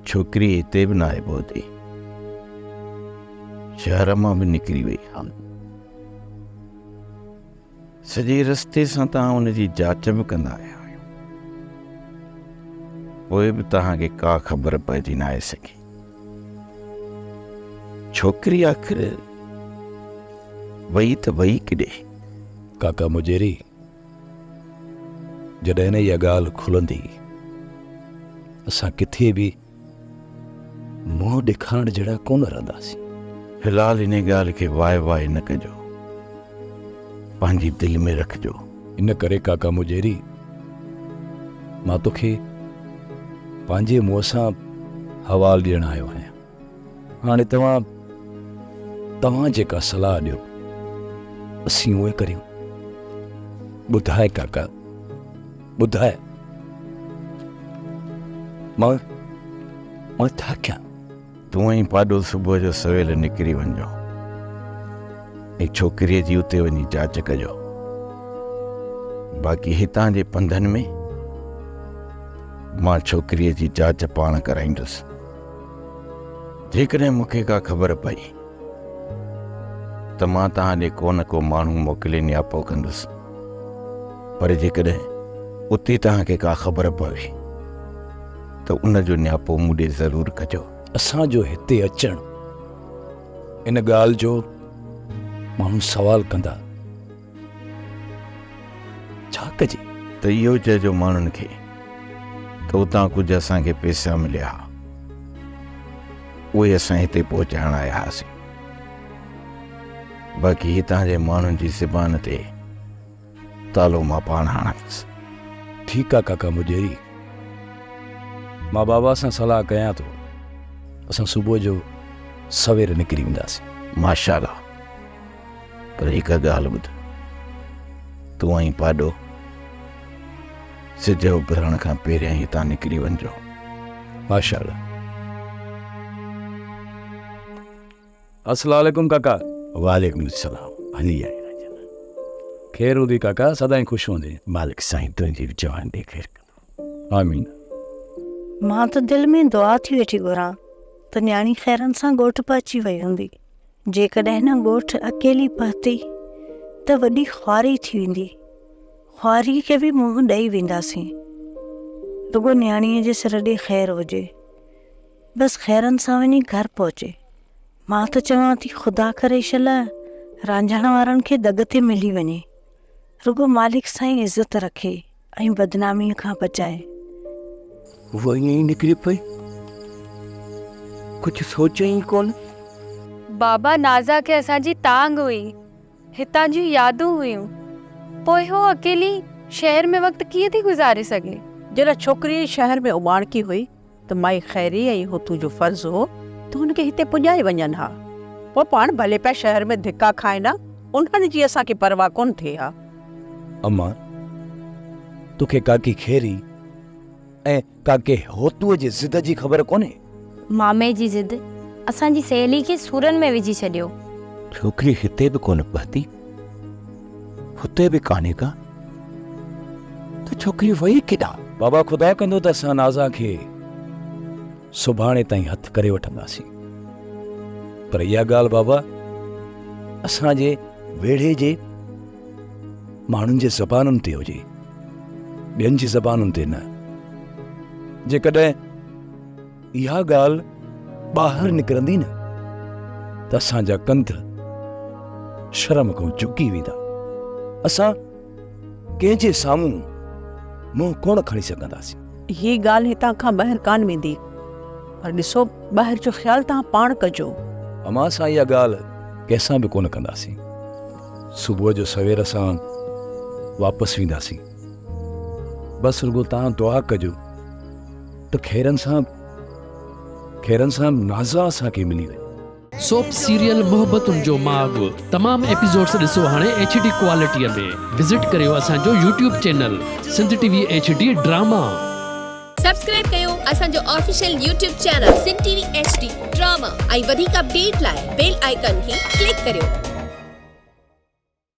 छोकिरी हिते बि न आहे पहुती, शहर मां बि निकिरी वई। सॼे रस्ते सां तव्हां हुनजी जांच बि कंदा आया आहियो, पोइ बि तव्हांखे का ख़बर पइजी न आहे सघी। छोकिरी आख़िर वई त वई किॾे? काका मुजेरी, जॾहिं न इहा ॻाल्हि खुलंदी असां किथे बि मुंहुं ॾेखारण जहिड़ा कोन रहंदासीं। फ़िलहाल इन ॻाल्हि खे वाए वाए न कजो, पंहिंजी दिलि में रखिजो। इन करे काका मुजेरी, मां तोखे पंहिंजे मुंहं सां हवाल ॾियण आयो आहियां। हाणे तव्हां जेका सलाह ॾियो असीं उहे करियूं। ॿुधाए काका, ॿुधाए, मां छा कयां? तूं ऐं पाॾो सुबुह जो सवेल निकिरी वञो ऐं छोकिरीअ जी उते वञी जांच कजो। बाक़ी हितां जे पंधनि में मां छोकिरीअ जी जांच पाण कराईंदुसि। जेकॾहिं मूंखे का ख़बर पई त मां तव्हां ॾे को न को माण्हू मोकिले नियापो कंदुसि, पर जेकॾहिं उते तव्हांखे का ख़बर पवे त उनजो नियापो मूं ॾे ज़रूरु कजो। असांजो हिते अचणु इन ॻाल्हि जो माण्हू सवाल कंदा, छा कजे? त इहो चइजो माण्हुनि खे त उतां कुझु असांखे पैसा मिलिया, उहे असां हिते पहुचाइण आया हुआसीं। बाक़ी हितां जे माण्हुनि जी ज़बान ते तालो मां पाण हणंदुसि। ठीकु आहे काका मुजेरी, मां बाबा सां सलाह कयां थो, असां सुबुह जो सवेर निकिरी वेंदासीं। माशाअल्लाह। पर हिकु ॻाल्हि ॿुध, तूं ऐं पाॾो सिज उभरण खां पहिरियां हितां निकिरी वञिजो। माशाअल्लाह। अस्सलाम वालेकुम काका। वालेकुम सलाम। हली आई ख़ैर हूंदी काका, सदाईं ख़ुशि हूंदी। मालिक साईं तुंहिंजी बि जवान ॾे ख़ैर कंदो। आमीन। मां त दिलि में दुआ थी वेठी घुरां त न्याणी ख़ैरनि सां ॻोठ पहुची वई हूंदी। जेकॾहिं न ॻोठ अकेली पहुती त वॾी ख्वारी थी वेंदी, ख्वारी खे बि मुंहुं ॾेई वेंदासीं। रुॻो न्याणीअ जे सिर ॾे ख़ैरु हुजे, बसि ख़ैरनि सां वञी घर पहुचे। मां त चवां थी ख़ुदा करे शल रांझण वारनि खे दग ते मिली वञे, रुॻो मालिक साईं इज़त रखे ऐं बदनामीअ खां बचाए। उहा ईअं ई निकिरी पई, कुझु सोचई कोन। बाबा नाज़ा खे असांजी तांग हुई, हितां जूं यादूं हुयूं, पोइ हो अकेली शहर में वक़्तु कीअं थी गुज़ारे सघे? जॾहिं छोकिरी शहर में उॿाणकी हुई त माई ख़ैरी ऐं हो तुंहिंजो फ़र्ज़ु हो त हुनखे हिते पुॼाए वञनि हा। पोइ पाण भले पिया शहर में धिका खाइनि हा, उन्हनि जी असांखे परवाह कोन थिए हा। अम्मा, तोखे काकी ख़ैरी ऐं काके होतूअ जी ज़िद जी ख़बर कोन्हे? मामे जी ज़िद असांजी सहेली खे सूरनि में विझी छॾियो। छोकिरी हिते बि कोन पहुती, हुते बि कान्हे का, त छोकिरी वई केॾां? बाबा ख़ुदा कंदो त असां नाज़ा खे सुभाणे ताईं हथु करे वठंदासीं। पर इहा ॻाल्हि बाबा असांजे वेढ़े जे माण्हुनि जे ज़बानुनि ते हुजे, ॿियनि जी ज़बानुनि ते न। जेकॾहिं इहा ॻाल्हि ॿाहिरि निकिरंदी न त असांजा कंध शर्म खां झुकी वेंदा, असां कंहिंजे साम्हूं मुंहुं कोन खणी सघंदासीं। हीअ ॻाल्हि हितां खां ॿाहिरि कान वेंदी, पर ॾिसो ॿाहिरि जो ख़्यालु तव्हां पाण कजो। अमां सां इहा ॻाल्हि कंहिंसां बि कोन कंदासीं। सुबुह जो सवेर सां वापसि वेंदासीं। बसि रुॻो तव्हां दुआ कजो त ख़ैरनि सां नाज़ा असांखे मिली वञे। सोप सीरियल मोहब्बतुनि जो माॻ तमामु एपिसोड्स ॾिसो हाणे HD क्वालिटीअ में। विज़िट करियो असांजो YouTube channel Sindh TV HD drama. Subscribe कयो असांजो official YouTube channel Sindh TV HD drama ऐं वधीक अपडेट लाइ बेल आइकन खे क्लिक करियो।